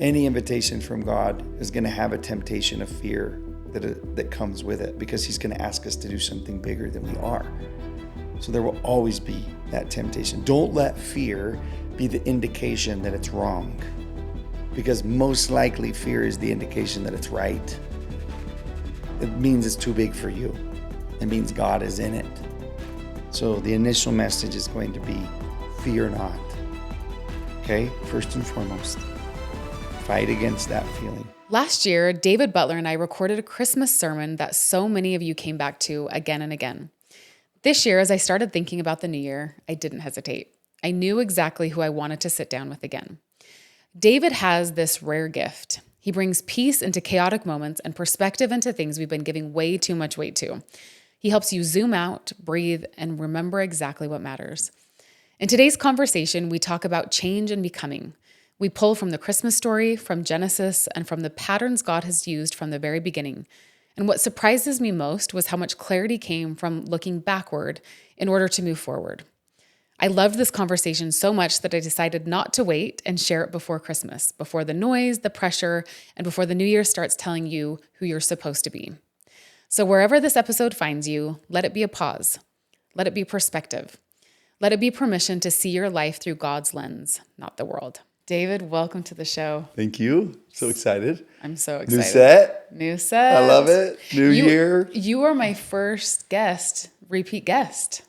Any invitation from God is going to have a temptation of fear that comes with it, because he's going to ask us to do something bigger than we are. So there will always be that temptation. Don't let fear be the indication that it's wrong, because most likely fear is the indication that it's right. It means it's too big for you. It means God is in it. So the initial message is going to be, fear not. Okay? First and foremost, fight against that feeling. Last year, David Butler and I recorded a Christmas sermon that so many of you came back to again and again. This year, as I started thinking about the new year, I didn't hesitate. I knew exactly who I wanted to sit down with again. David has this rare gift. He brings peace into chaotic moments and perspective into things we've been giving way too much weight to. He helps you zoom out, breathe, and remember exactly what matters. In today's conversation, we talk about change and becoming. We pull from the Christmas story, from Genesis, and from the patterns God has used from the very beginning. And what surprises me most was how much clarity came from looking backward in order to move forward. I loved this conversation so much that I decided not to wait and share it before Christmas, before the noise, the pressure, and before the new year starts telling you who you're supposed to be. So wherever this episode finds you, let it be a pause. Let it be perspective. Let it be permission to see your life through God's lens, not the world. David, welcome to the show. Thank you. So excited. I'm so excited. New set. I love it. New year. You were my first repeat guest.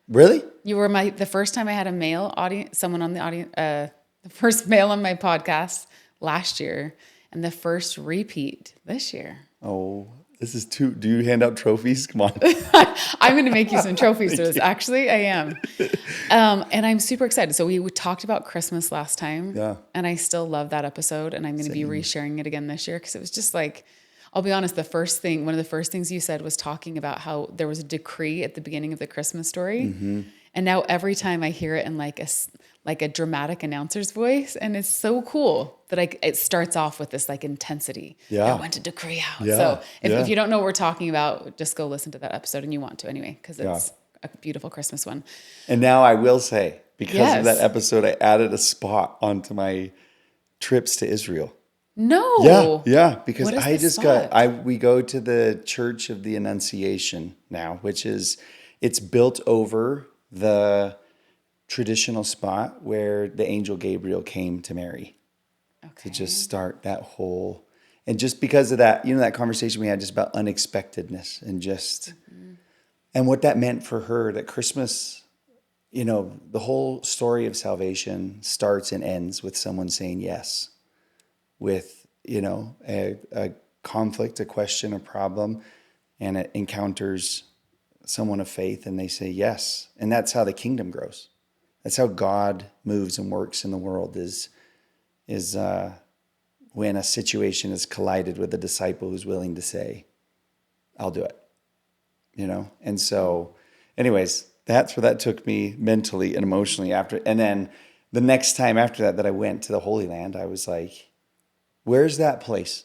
Really? You were the first time I had a male audience, someone on the audience, the first male on my podcast last year, and the first repeat this year. Oh, this is too. Do you hand out trophies? Come on. I'm going to make you some trophies for this. Actually, I am. And I'm super excited. So we talked about Christmas last time. Yeah. And I still love that episode. And I'm going to be resharing it again this year, because it was just like, I'll be honest, one of the first things you said was talking about how there was a decree at the beginning of the Christmas story. Mm-hmm. And now every time I hear it in like a dramatic announcer's voice, and it's so cool that it starts off with this like intensity. Yeah. I went to decree out. Yeah. So if you don't know what we're talking about, just go listen to that episode, and you want to anyway, because it's a beautiful Christmas one. And now I will say, because of that Yes. episode, I added a spot onto my trips to Israel. No. Yeah, because What is I the just spot? we go to the Church of the Annunciation now, which is, it's built over the traditional spot where the angel Gabriel came to Mary to just start that whole, and just because of that, that conversation we had just about unexpectedness and just, and what that meant for her, that Christmas, the whole story of salvation starts and ends with someone saying yes, with, a conflict, a question, a problem, and it encounters someone of faith and they say yes. And that's how the kingdom grows. That's how God moves and works in the world, is when a situation is collided with a disciple who's willing to say, I'll do it, And so anyways, that's where that took me mentally and emotionally after. And then the next time after that I went to the Holy Land, I was like, where's that place?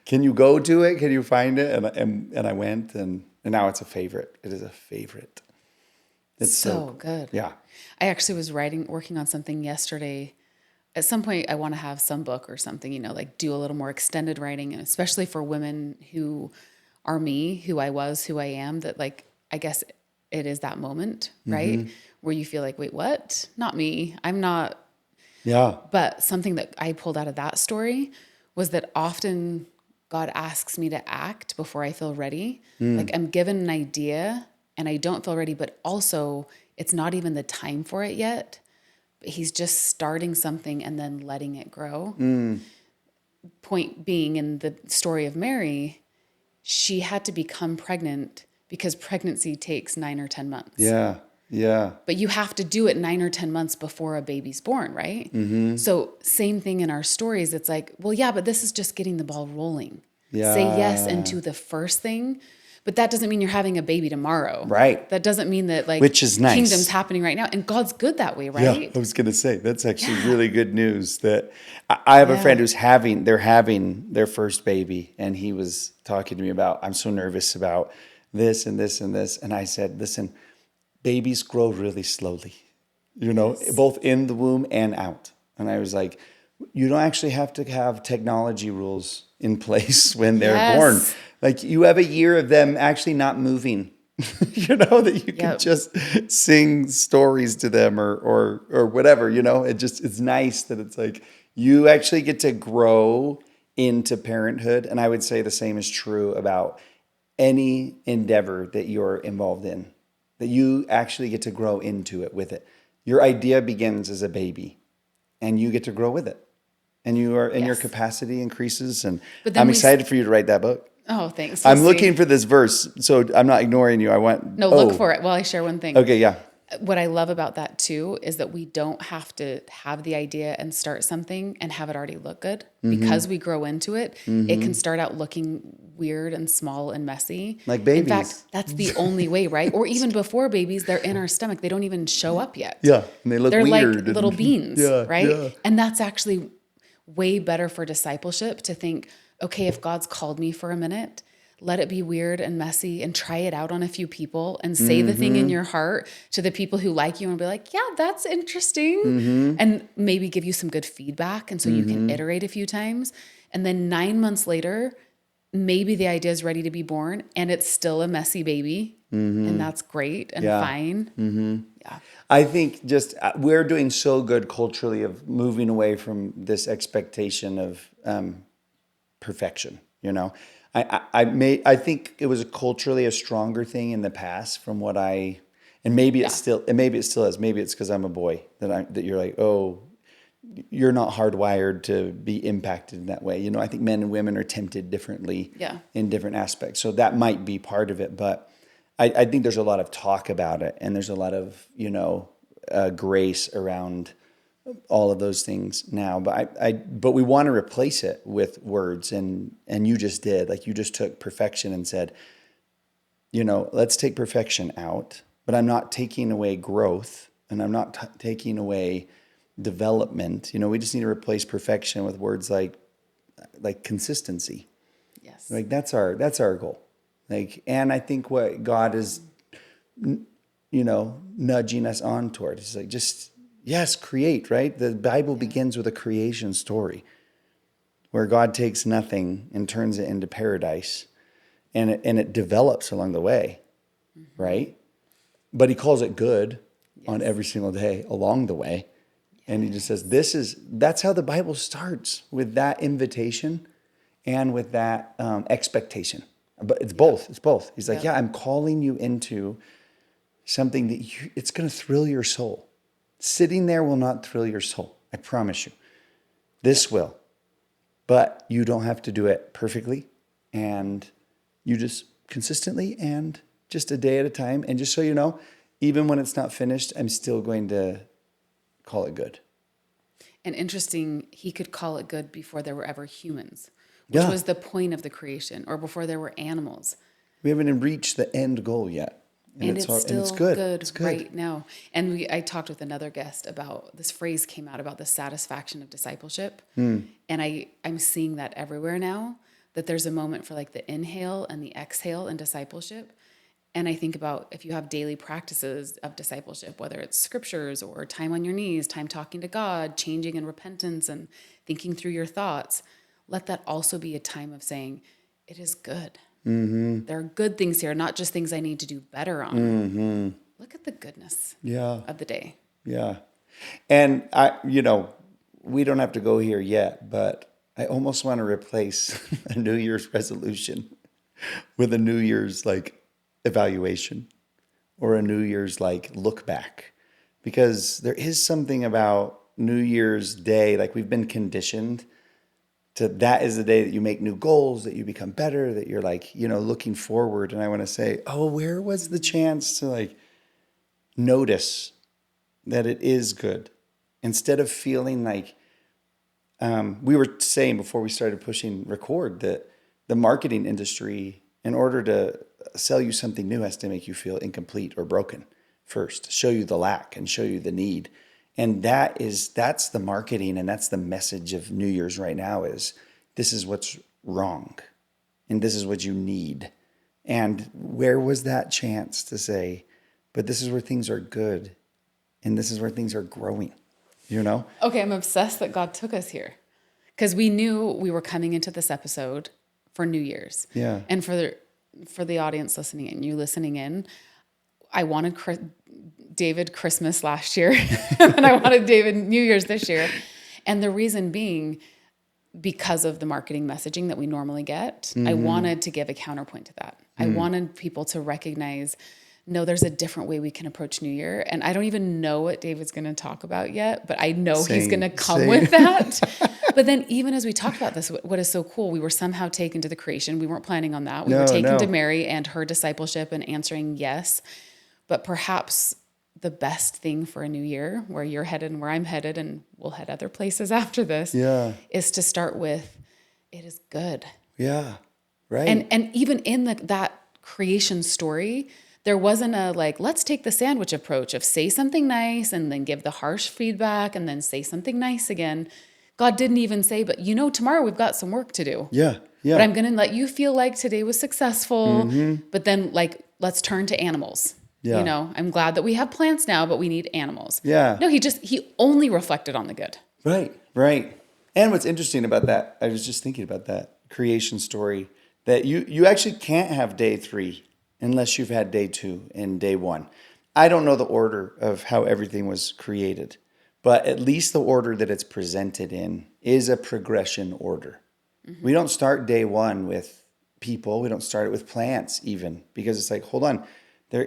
Can you go to it? Can you find it? And I went, and now it's a favorite. It is a favorite. It's so good. Yeah. I actually was working on something yesterday. At some point, I want to have some book or something, like do a little more extended writing, and especially for women who are me, who I was, who I am, that like, I guess it is that moment, right? Mm-hmm. Where you feel like, wait, what? Not me. I'm not. Yeah. But something that I pulled out of that story was that often God asks me to act before I feel ready. Like I'm given an idea and I don't feel ready, but also it's not even the time for it yet. But he's just starting something and then letting it grow. Point being, in the story of Mary, she had to become pregnant because pregnancy takes 9 or 10 months. Yeah. Yeah. But you have to do it 9 or 10 months before a baby's born, right? Mm-hmm. So same thing in our stories. It's like, well, yeah, but this is just getting the ball rolling. Yeah. Say yes into the first thing, but that doesn't mean you're having a baby tomorrow. Right. That doesn't mean that like which is nice. Kingdom's happening right now. And God's good that way, right? Yeah, I was going to say, that's actually really good news. That I have a friend who's having their first baby, and he was talking to me about, I'm so nervous about this and this and this. And I said, listen, babies grow really slowly, both in the womb and out. And I was like, You don't actually have to have technology rules in place when they're born. Yes. Like you have a year of them actually not moving, that you can Yep. just sing stories to them or whatever, it's nice that it's like you actually get to grow into parenthood. And I would say the same is true about any endeavor that you're involved in, that you actually get to grow into it with it. Your idea begins as a baby and you get to grow with it and your Yes. capacity increases. And But then I'm we, excited for you to write that book. oh, thanks. We'll I'm see. looking for this verse, so I'm not ignoring you. I want, No, look for it while I share one thing. okay, yeah. What I love about that too is that we don't have to have the idea and start something and have it already look good. Because we grow into it, it can start out looking weird and small and messy. Like In fact, babies. that's the only way, right? Or even before babies, they're in our stomach. They don't even show up yet. Yeah, and they look They're like weird. little And, beans, yeah, right? yeah. And that's actually way better for discipleship to think, okay, if God's called me for a minute, let it be weird and messy and try it out on a few people and say the thing in your heart to the people who like you and be like, yeah, that's interesting. And maybe give you some good feedback. And so you can iterate a few times. And then 9 months later, maybe the idea is ready to be born and it's still a messy baby. And that's great and Yeah. fine. Yeah. I think just we're doing so good culturally of moving away from this expectation of perfection. I think it was culturally a stronger thing in the past from what and maybe Yeah. maybe it still is. Maybe it's because I'm a boy that you're like, oh, you're not hardwired to be impacted in that way. I think men and women are tempted differently Yeah. in different aspects. So that might be part of it, but I think there's a lot of talk about it and there's a lot of, grace around all of those things now, but we want to replace it with words and you just did, like you just took perfection and said, let's take perfection out, but I'm not taking away growth and I'm not taking away development. We just need to replace perfection with words like consistency. Yes. Like that's our goal. Like, and I think what God is, nudging us on toward is like, just, yes, create, right? The Bible begins with a creation story where God takes nothing and turns it into paradise and it develops along the way, right? But he calls it good on every single day along the way. And he just says, that's how the Bible starts, with that invitation and with that expectation. But it's both. It's both. He's like, Yep. yeah, I'm calling you into something that it's going to thrill your soul. Sitting there will not thrill your soul. I promise you. This will. But you don't have to do it perfectly. And you just consistently and just a day at a time. And just so you know, even when it's not finished, I'm still going to call it good. And interesting, he could call it good before there were ever humans, which Yeah. was the point of the creation, or before there were animals. We haven't even reached the end goal yet. And it's still it's good. good It's good. right now. And I talked with another guest about this phrase came out about the satisfaction of discipleship. And I'm seeing that everywhere now, that there's a moment for like the inhale and the exhale in discipleship. And I think about if you have daily practices of discipleship, whether it's scriptures or time on your knees, time talking to God, changing in repentance and thinking through your thoughts, let that also be a time of saying, it is good. There are good things here, not just things I need to do better on. Look at the goodness of the day. Yeah. And we don't have to go here yet, but I almost want to replace a New Year's resolution with a New Year's evaluation or a New Year's look back, because there is something about New Year's Day, we've been conditioned to, that is the day that you make new goals, that you become better, that you're looking forward. And I want to say, oh, where was the chance to notice that it is good, instead of feeling we were saying before we started pushing record that the marketing industry, in order to sell you something new, has to make you feel incomplete or broken first, show you the lack and show you the need. And that's the marketing, and that's the message of New Year's right now is, this is what's wrong and this is what you need. And where was that chance to say, but this is where things are good and this is where things are growing? you know? Okay, I'm obsessed that God took us here because we knew we were coming into this episode for New Year's. Yeah. And for the audience listening in, you listening in, I wanted David Christmas last year and I wanted David New Year's this year. And the reason being, because of the marketing messaging that we normally get, I wanted to give a counterpoint to that. I wanted people to recognize, no, there's a different way we can approach New Year. And I don't even know what David's going to talk about yet, but I know he's going to come with that. But then even as we talked about this, what is so cool, we were somehow taken to the creation. We weren't planning on that. We were taken to Mary and her discipleship and answering yes. But perhaps the best thing for a new year, where you're headed and where I'm headed, and we'll head other places after this, is to start with, it is good. Yeah, right. And even in that creation story, there wasn't a like, let's take the sandwich approach of say something nice and then give the harsh feedback and then say something nice again. God didn't even say, but tomorrow we've got some work to do. Yeah. But I'm going to let you feel like today was successful. But then let's turn to animals. Yeah. I'm glad that we have plants now, but we need animals. Yeah. No, he only reflected on the good. Right. And what's interesting about that, I was just thinking about that creation story, that you actually can't have day 3 unless you've had day 2 and day 1. I don't know the order of how everything was created, but at least the order that it's presented in is a progression order. We don't start day 1 with people. We don't start it with plants even, because it's like, hold on,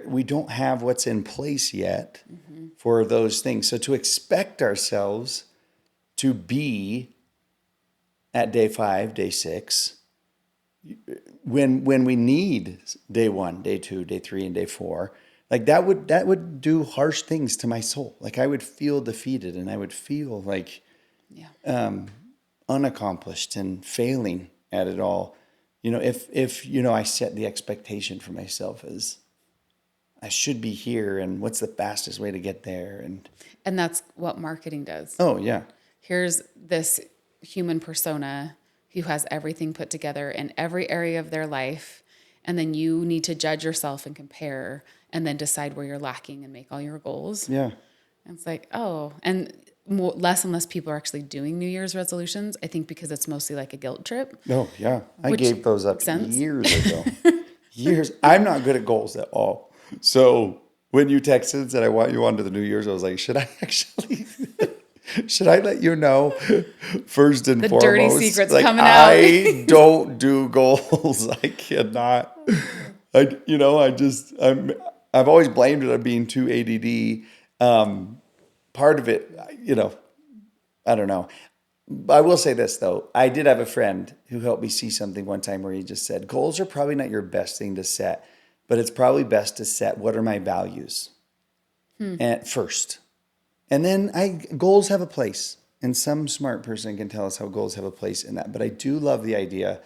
we don't have what's in place yet for those things. So to expect ourselves to be at day 5, day 6, when we need day 1, day 2, day 3, and day 4, like that would do harsh things to my soul. Like I would feel defeated and I would feel like unaccomplished and failing at it all. If I set the expectation for myself as I should be here and what's the fastest way to get there. And that's what marketing does. Oh, yeah. Here's this human persona who has everything put together in every area of their life. And then you need to judge yourself and compare and then decide where you're lacking and make all your goals. Yeah. And it's like, and less and less people are actually doing New Year's resolutions. I think because it's mostly like a guilt trip. Oh, yeah. I gave those up years ago. Years. I'm not good at goals at all. So when you texted and said, I want you on to the New Year's, I was like, should I let you know first and foremost? The dirty secret's coming out. I don't do goals. I cannot. I've always blamed it on being too ADD. Part of it, I don't know. I will say this though. I did have a friend who helped me see something one time where he just said, goals are probably not your best thing to set, but it's probably best to set what are my values at first. And then goals have a place. And some smart person can tell us how goals have a place in that. But I do love the idea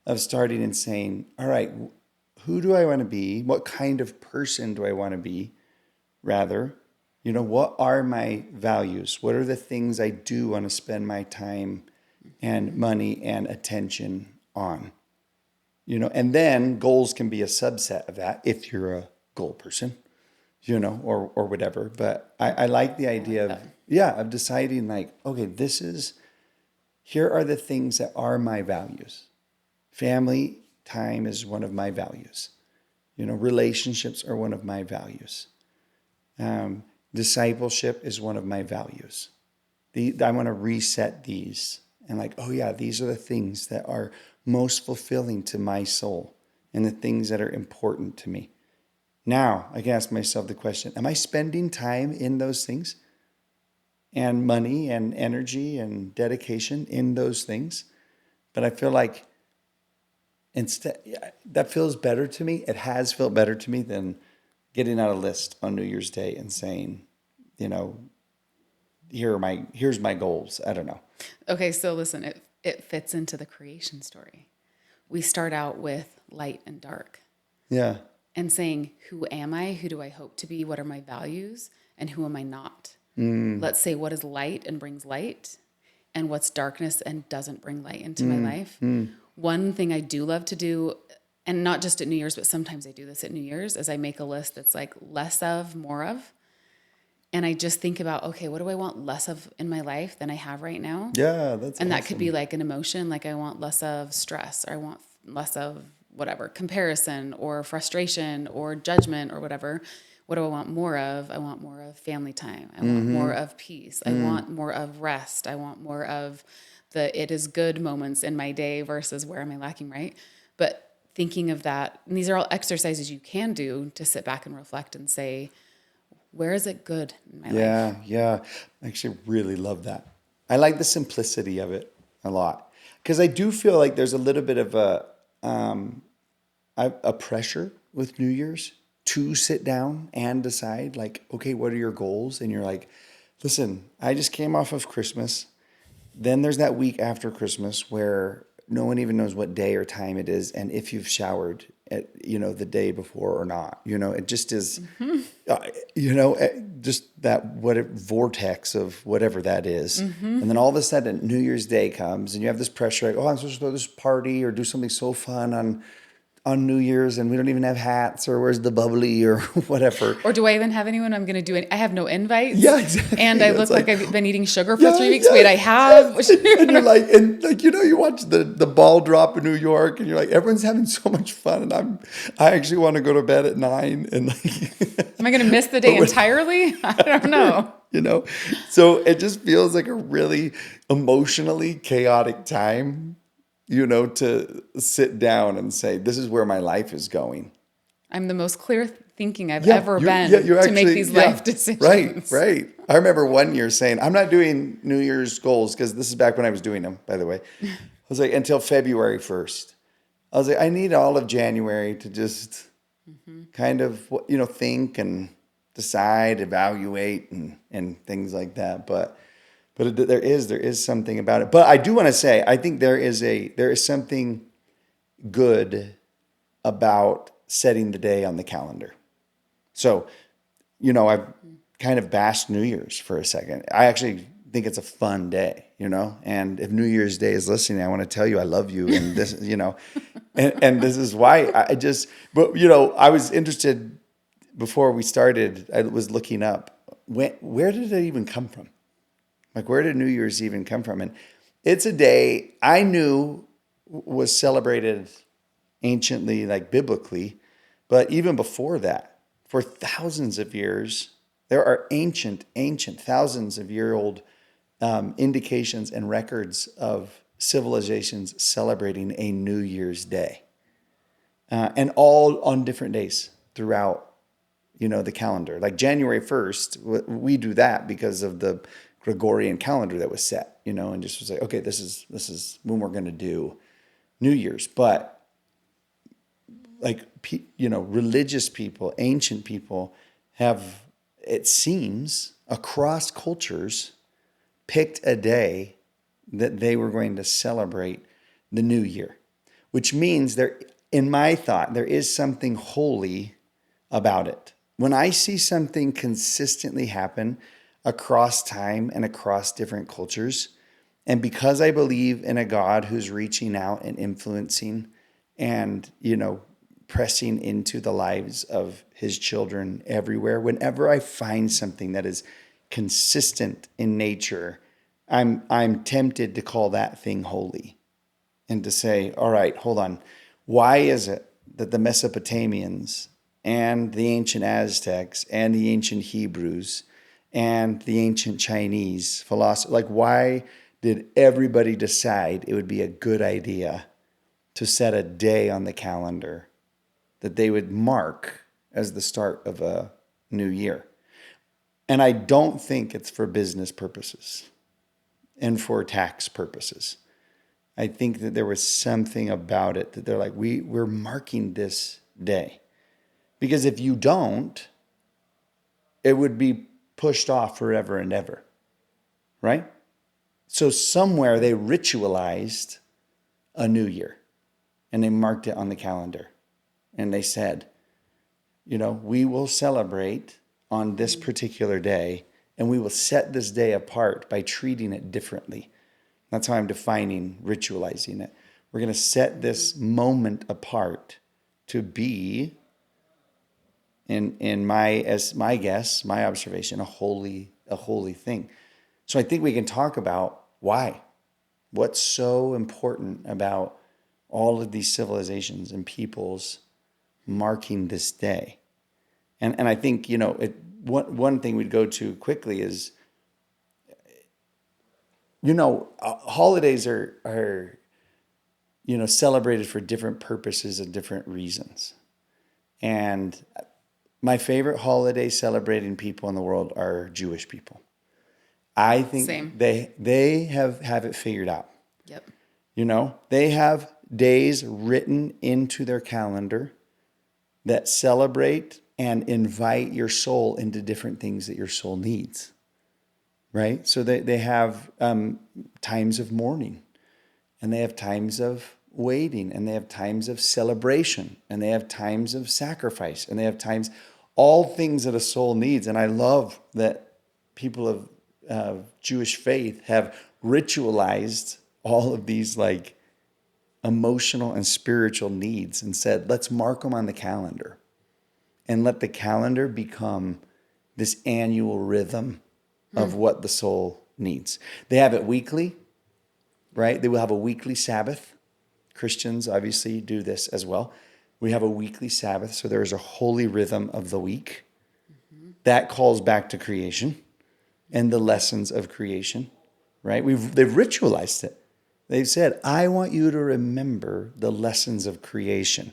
of starting and saying, all right, who do I want to be? What kind of person do I want to be? Rather, what are my values? What are the things I do want to spend my time and money and attention on? And then goals can be a subset of that if you're a goal person, or whatever. But I like the idea of deciding like, okay, here are the things that are my values. Family time is one of my values. Relationships are one of my values. Discipleship is one of my values. I want to reset these and like, oh yeah, these are the things that are most fulfilling to my soul and the things that are important to me. Now I can ask myself the question, am I spending time in those things and money and energy and dedication in those things? But I feel like instead, that feels better to me. It has felt better to me than getting out a list on New Year's Day and saying, here's my goals. I don't know. Okay, so listen, it fits into the creation story. We start out with light and dark. Yeah. And saying, who am I? Who do I hope to be? What are my values? And who am I not? Let's say what is light and brings light, and what's darkness and doesn't bring light into my life. One thing I do love to do, and not just at New Year's, but sometimes I do this at New Year's, is I make a list that's like less of, more of. And I just think about, okay, what do I want less of in my life than I have right now? Yeah, that's And that could be awesome. like an emotion, like I want less of stress, or I want less of whatever, comparison or frustration or judgment or whatever. What do I want more of? I want more of family time. I want more of peace. I want more of rest. I want more of the it is good moments in my day versus where am I lacking, right? But thinking of that, and these are all exercises you can do to sit back and reflect and say, where is it good in my life? Yeah, yeah. I actually really love that. I like the simplicity of it a lot because I do feel like there's a little bit of a pressure with New Year's to sit down and decide, like, okay, what are your goals? And you're like, listen, I just came off of Christmas. Then there's that week after Christmas where no one even knows what day or time it is, and if you've showered at, the day before or not. It just is, uh, just that vortex of whatever that is. And then all of a sudden, New Year's Day comes, and you have this pressure, like, oh, I'm supposed to throw this party or do something so fun on New Year's, and we don't even have hats, or where's the bubbly or whatever. Or do I even have anyone I'm going to do it? I have no invites. Yeah, exactly. And I It's look like like, I've been eating sugar for yeah, 3 weeks. Wait, yeah, I have? and you're like, you watch the ball drop in New York, and you're like, everyone's having so much fun, and I actually want to go to bed at 9, and like, Am I going to miss the day entirely? I don't know. you know, so it just feels like a really emotionally chaotic time, to sit down and say, this is where my life is going. I'm the most clear thinking I've Yeah, ever yeah, been you're to make actually, these yeah, life decisions. right. I remember one year saying, I'm not doing New Year's goals, because this is back when I was doing them, by the way. I was like, until February 1st. I was like, I need all of January to just kind of, think and decide, evaluate, and things like that. But there is something about it. But I do want to say, I think there is something good about setting the day on the calendar. So, I've kind of bashed New Year's for a second. I actually think it's a fun day, and if New Year's Day is listening, I want to tell you I love you. And this, and this is why but I was interested before we started. I was looking up, where did it even come from? Like, where did New Year's even come from? And it's a day I knew was celebrated anciently, like biblically, but even before that, for thousands of years, there are ancient, thousands of year old indications and records of civilizations celebrating a New Year's Day, and all on different days throughout, the calendar. Like January 1st, we do that because of the Gregorian calendar that was set, and just was like, okay, this is when we're going to do New Year's. But like, religious people, ancient people have, it seems, across cultures, picked a day that they were going to celebrate the new year, which means in my thought, there is something holy about it. When I see something consistently happen across time and across different cultures, and because I believe in a God who's reaching out and influencing and, pressing into the lives of his children everywhere, whenever I find something that is consistent in nature, I'm tempted to call that thing holy, and to say, all right, hold on. Why is it that the Mesopotamians and the ancient Aztecs and the ancient Hebrews and the ancient Chinese philosophers, like, why did everybody decide it would be a good idea to set a day on the calendar that they would mark as the start of a new year? And I don't think it's for business purposes and for tax purposes. I think that there was something about it that they're like, we're marking this day. Because if you don't, it would be pushed off forever and ever, right? So somewhere they ritualized a new year, and they marked it on the calendar. And they said, we will celebrate on this particular day, and we will set this day apart by treating it differently. That's how I'm defining ritualizing it. We're going to set this moment apart to be in my guess, my observation, a holy thing. So I think we can talk about why. What's so important about all of these civilizations and peoples marking this day? And I think, one thing we'd go to quickly is, holidays are celebrated for different purposes and different reasons. And my favorite holiday celebrating people in the world are Jewish people. I think Same. they have it figured out. Yep. They have days written into their calendar that celebrate and invite your soul into different things that your soul needs. Right? So they have times of mourning, and they have times of waiting, and they have times of celebration, and they have times of sacrifice, and they have times, all things that a soul needs. And I love that people of Jewish faith have ritualized all of these like emotional and spiritual needs and said, let's mark them on the calendar and let the calendar become this annual rhythm of what the soul needs. They have it weekly, right? They will have a weekly Sabbath. Christians obviously do this as well. We have a weekly Sabbath, so there is a holy rhythm of the week. That calls back to creation and the lessons of creation, right? They've ritualized it. They've said, I want you to remember the lessons of creation.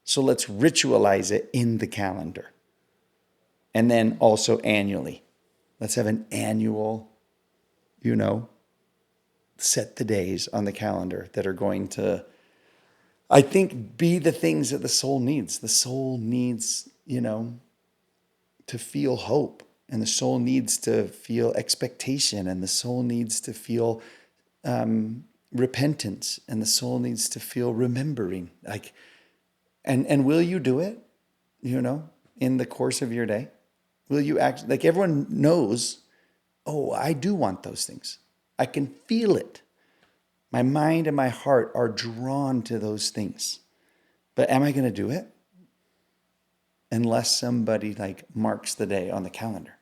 So let's ritualize it in the calendar. And then also annually. Let's have an annual, set the days on the calendar that are going to, I think, be the things that the soul needs. The soul needs, to feel hope, and the soul needs to feel expectation, and the soul needs to feel repentance, and the soul needs to feel remembering. And will you do it, in the course of your day? Will you act like everyone knows, oh, I do want those things. I can feel it. My mind and my heart are drawn to those things. But am I going to do it? Unless somebody marks the day on the calendar.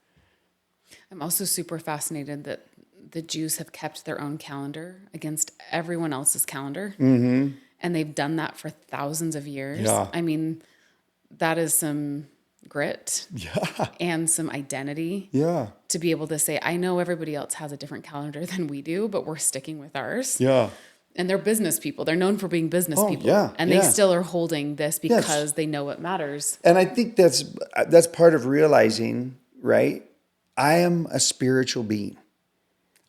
I'm also super fascinated that the Jews have kept their own calendar against everyone else's calendar. Mm-hmm. And they've done that for thousands of years. Yeah. I mean, that is some grit and some identity to be able to say, I know everybody else has a different calendar than we do, but we're sticking with ours. Yeah. And they're business people. They're known for being business people. Yeah, and they still are holding this because they know what matters. And I think that's part of realizing, right? I am a spiritual being.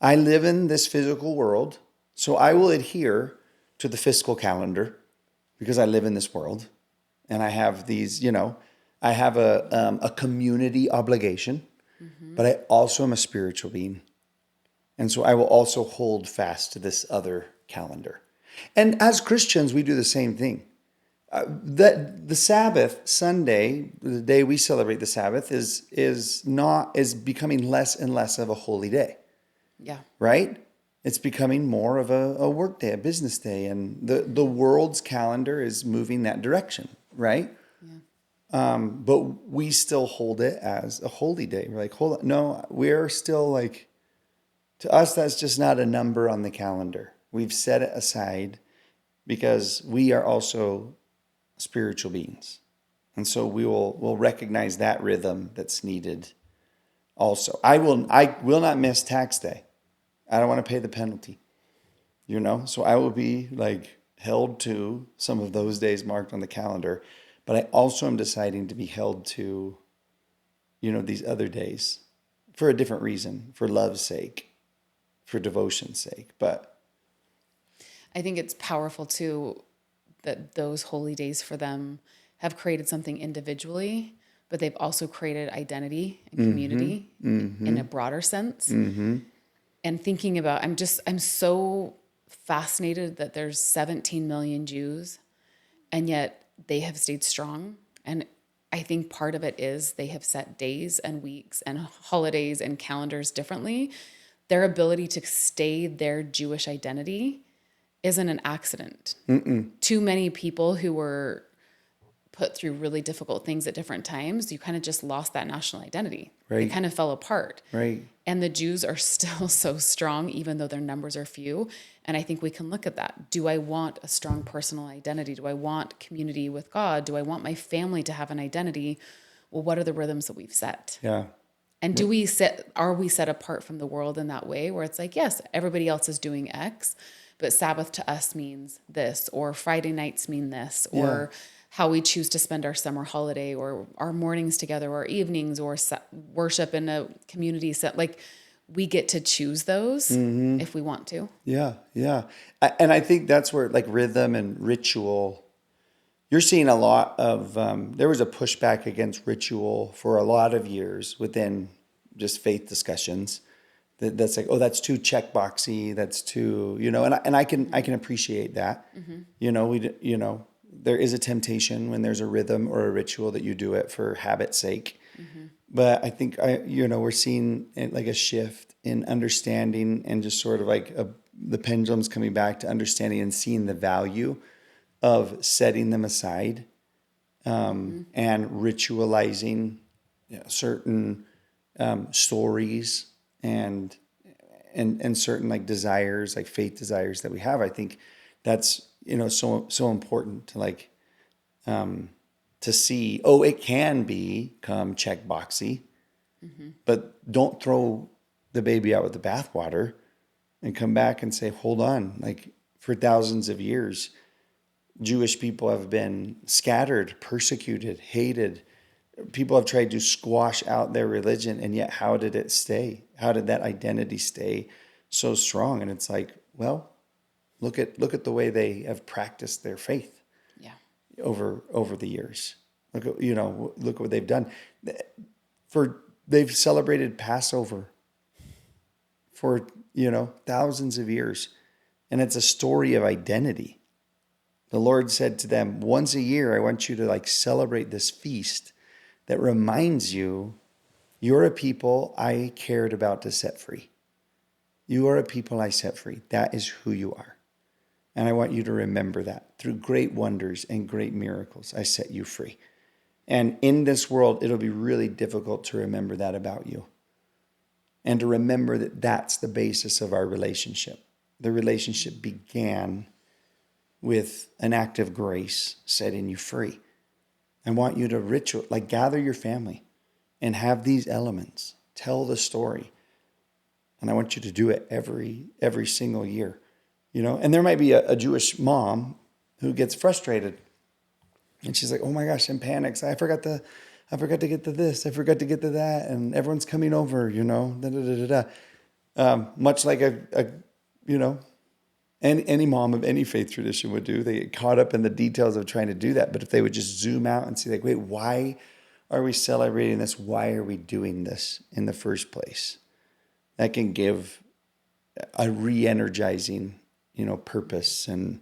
I live in this physical world, so I will adhere to the fiscal calendar because I live in this world, and I have these, I have a community obligation, but I also am a spiritual being, and so I will also hold fast to this other calendar. And as Christians, we do the same thing. That the Sabbath, Sunday, the day we celebrate the Sabbath, is becoming less and less of a holy day. Yeah. Right? It's becoming more of a work day, a business day, and the world's calendar is moving that direction, right? Yeah. But we still hold it as a holy day. We're like, hold on, no, we're still like, to us, that's just not a number on the calendar. We've set it aside because we are also spiritual beings. And so we'll recognize that rhythm that's needed also. I will not miss tax day. I don't want to pay the penalty. So I will be held to some of those days marked on the calendar, but I also am deciding to be held to these other days for a different reason, for love's sake, for devotion's sake. But I think it's powerful too that those holy days for them have created something individually, but they've also created identity and community in a broader sense. Mm-hmm. And thinking about, I'm so fascinated that there's 17 million Jews, and yet they have stayed strong. And I think part of it is they have set days and weeks and holidays and calendars differently. Their ability to stay their Jewish identity isn't an accident. Mm-mm. Too many people who were put through really difficult things at different times, you kind of just lost that national identity. Right. It kind of fell apart. Right. And the Jews are still so strong, even though their numbers are few. And I think we can look at that. Do I want a strong personal identity? Do I want community with God? Do I want my family to have an identity? Well, what are the rhythms that we've set? Yeah. And are we set apart from the world in that way where it's like, yes, everybody else is doing X, but Sabbath to us means this, or Friday nights mean this, or how we choose to spend our summer holiday, or our mornings together, or evenings, or worship in a community set. Like, we get to choose those if we want to. Yeah. Yeah. And I think that's where like rhythm and ritual, you're seeing a lot of, there was a pushback against ritual for a lot of years within just faith discussions. That's like, oh, that's too checkboxy. That's too, and I can appreciate that. There is a temptation when there's a rhythm or a ritual that you do it for habit's sake. But I think we're seeing like a shift in understanding and just sort of like the pendulum's coming back to understanding and seeing the value of setting them aside and ritualizing certain stories and certain like desires, like faith desires that we have. I think that's so important to like to see. Oh, it can become checkboxy, but don't throw the baby out with the bathwater, and come back and say, hold on, like for thousands of years, Jewish people have been scattered, persecuted, hated. People have tried to squash out their religion, and yet how did it stay? How did that identity stay so strong? And it's like, well, look at the way they have practiced their faith over the years. Look at what they've done. They've celebrated Passover for thousands of years, and it's a story of identity. The Lord said to them, once a year, I want you to like celebrate this feast that reminds you, you're a people I cared about to set free. You are a people I set free. That is who you are. And I want you to remember that through great wonders and great miracles, I set you free. And in this world, it'll be really difficult to remember that about you. And to remember that that's the basis of our relationship. The relationship began with an act of grace setting you free. I want you to gather your family and have these elements. Tell the story. And I want you to do it every single year. And there might be a Jewish mom who gets frustrated. And she's like, oh my gosh, I'm panicked. I forgot to get to this. I forgot to get to that. And everyone's coming over, much like any mom of any faith tradition would do. They get caught up in the details of trying to do that. But if they would just zoom out and see like, wait, why are we celebrating this? Why are we doing this in the first place? That can give a re-energizing, purpose and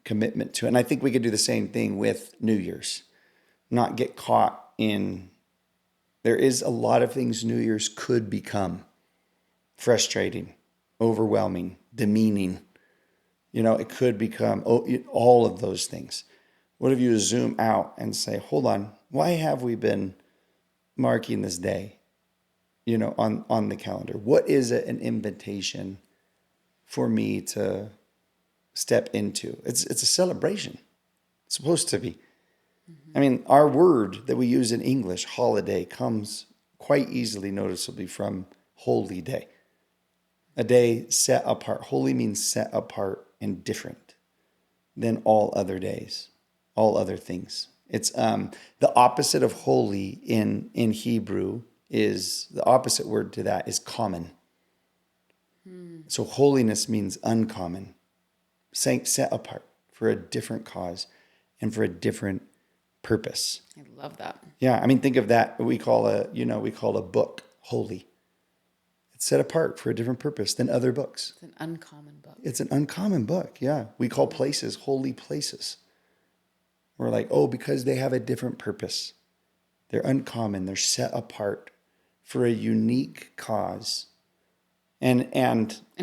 commitment to it. And I think we could do the same thing with New Year's. Not get caught in, there is a lot of things New Year's could become frustrating, overwhelming, demeaning. It could become all of those things. What if you zoom out and say, hold on, why have we been marking this day, on the calendar? What is it an invitation for me to step into? It's a celebration. It's supposed to be. I mean, our word that we use in English, holiday, comes quite easily noticeably from holy day. A day set apart. Holy means set apart and different than all other days, all other things. It's the opposite of holy in Hebrew is, the opposite word to that is common. So holiness means uncommon, set apart for a different cause and for a different purpose. I love that. Yeah, I mean, think of that. We call a book holy. It's set apart for a different purpose than other books. It's an uncommon book. It's an uncommon book, yeah. We call places holy places. We're like, oh, because they have a different purpose. They're uncommon. They're set apart for a unique cause. And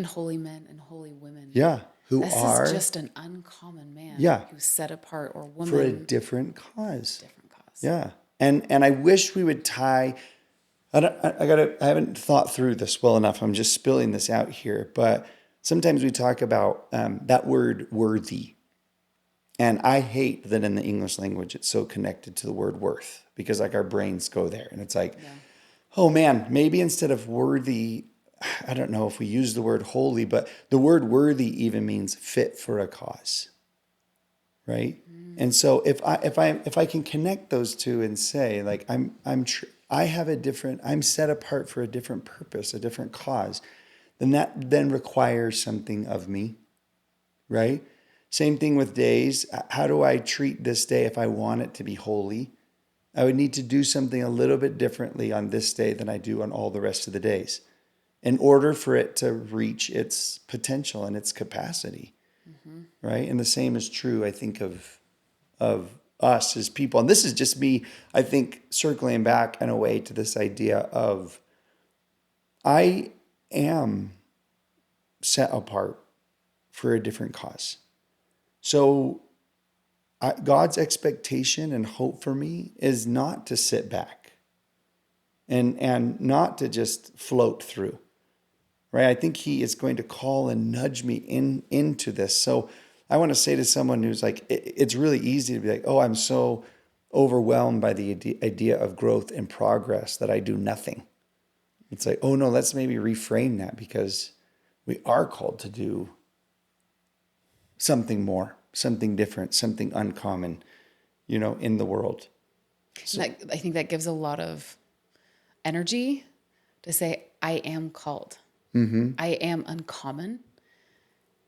holy men and holy women. Yeah. who This are is just an uncommon man Yeah. who's set apart, or woman for a different cause. different cause. Yeah. And I wish we would tie, I haven't thought through this well enough. I'm just spilling this out here, but sometimes we talk about that word worthy. And I hate that in the English language, it's so connected to the word worth, because like our brains go there and it's like, oh man, maybe instead of worthy, I don't know if we use the word holy, but the word worthy even means fit for a cause. Right. And so if I can connect those two and say, like, I have a different, I'm set apart for a different purpose, a different cause, then that then requires something of me. Right. Same thing with days. How do I treat this day if I want it to be holy? I would need to do something a little bit differently on this day than I do on all the rest of the days in order for it to reach its potential and its capacity. Right. And the same is true, I think, of us as people. And this is just me, I think, circling back in a way to this idea of I am set apart for a different cause. So God's expectation and hope for me is not to sit back and not to just float through, right? I think he is going to call and nudge me into this. So I want to say to someone who's like, it's really easy to be like, oh, I'm so overwhelmed by the idea of growth and progress that I do nothing. It's like, oh no, let's maybe reframe that, because we are called to do something more, something different, something uncommon, in the world. So, I think that gives a lot of energy to say, I am called. I am uncommon.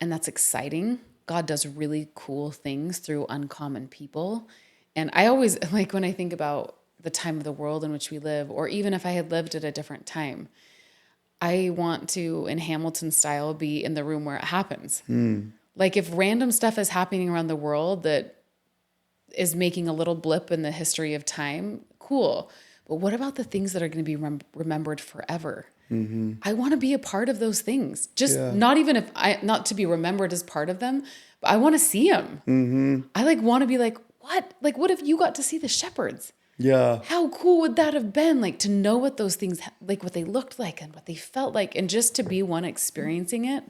And that's exciting. God does really cool things through uncommon people. And I always, like, when I think about the time of the world in which we live, or even if I had lived at a different time, I want to, in Hamilton style, be in the room where it happens. Like, if random stuff is happening around the world that is making a little blip in the history of time, cool. But what about the things that are going to be remembered forever? I want to be a part of those things. Just not even not to be remembered as part of them, but I want to see them. I want to be like, what? Like, what if you got to see the shepherds? yeah. How cool would that have been? Like, to know what those things, like what they looked like and what they felt like, and just to be one experiencing it.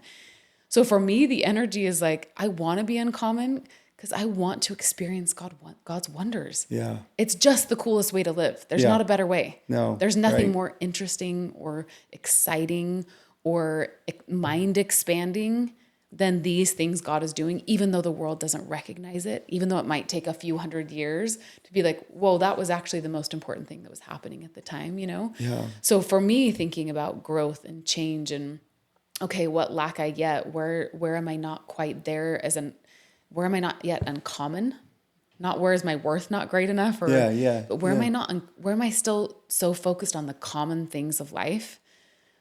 So for me, the energy is like, I want to be uncommon because I want to experience God's wonders. Yeah. It's just the coolest way to live. There's not a better way. No, There's nothing right. more interesting or exciting or mind expanding than these things God is doing, even though the world doesn't recognize it, even though it might take a few hundred years to be like, whoa, that was actually the most important thing that was happening at the time, Yeah. So for me, thinking about growth and change and, okay, what lack I yet? Where am I not quite there where am I not yet uncommon? Not where is my worth not great enough, or but where am I not? Where am I still so focused on the common things of life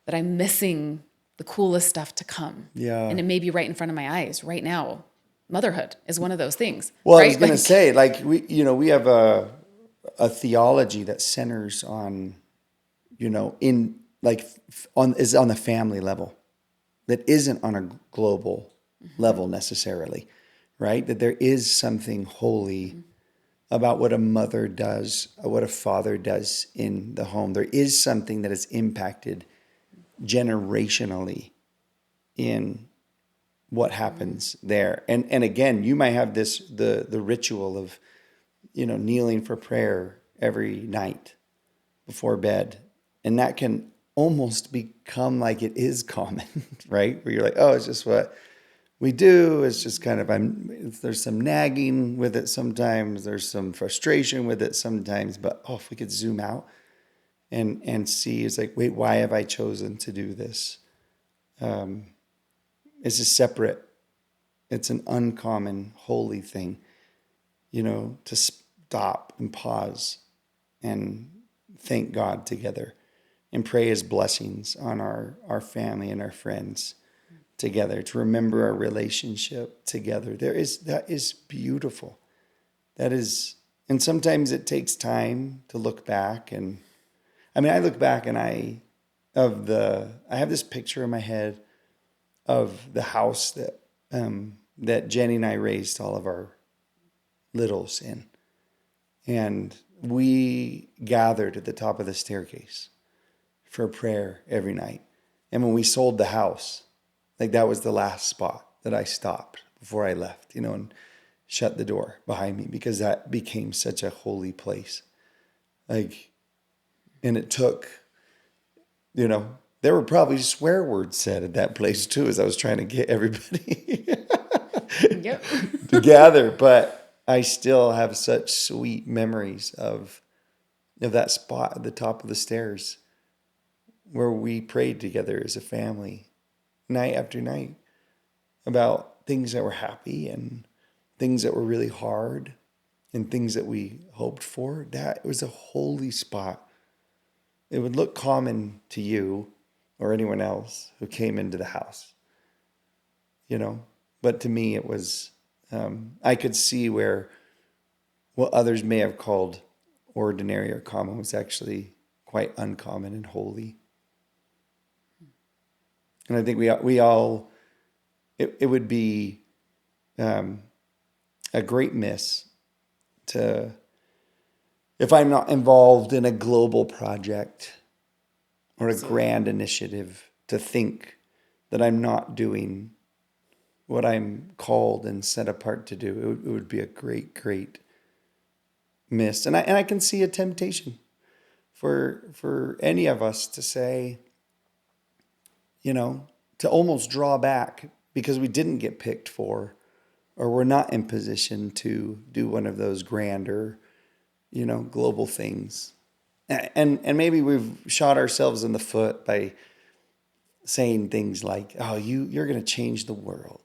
that I'm missing the coolest stuff to come? Yeah. And it may be right in front of my eyes right now. Motherhood is one of those things. Well, right? I was going to say, like, we have a theology that centers on, in like is on the family level, that isn't on a global level necessarily, right? That there is something holy about what a mother does, what a father does in the home. There is something that is impacted generationally in what happens there. And again, you might have the ritual of, kneeling for prayer every night before bed. And that can almost become like it is common, right? Where you're like, oh, it's just what we do. It's just kind of, there's some nagging with it sometimes. There's some frustration with it sometimes. But if we could zoom out and see, it's like, wait, why have I chosen to do this? It's just separate. It's an uncommon, holy thing, to stop and pause and thank God together and pray his blessings on our family and our friends together, to remember our relationship together. That is beautiful. That is, and sometimes it takes time to look back. And I look back and I have this picture in my head of the house that that Jenny and I raised all of our littles in. And we gathered at the top of the staircase for prayer every night. And when we sold the house, like that was the last spot that I stopped before I left, and shut the door behind me, because that became such a holy place. Like, and it took, there were probably swear words said at that place too, as I was trying to get everybody Yep. to gather. But I still have such sweet memories of that spot at the top of the stairs where we prayed together as a family night after night about things that were happy and things that were really hard and things that we hoped for. That was a holy spot. It would look common to you or anyone else who came into the house, but to me it was, I could see where what others may have called ordinary or common was actually quite uncommon and holy. And I think we all, it would be a great miss to, if I'm not involved in a global project or a grand initiative, to think that I'm not doing what I'm called and set apart to do. It would be a great, great miss. And I can see a temptation for any of us to say, to almost draw back because we didn't get picked for, or we're not in position to do one of those grander, global things. And maybe we've shot ourselves in the foot by saying things like, oh, you're going to change the world,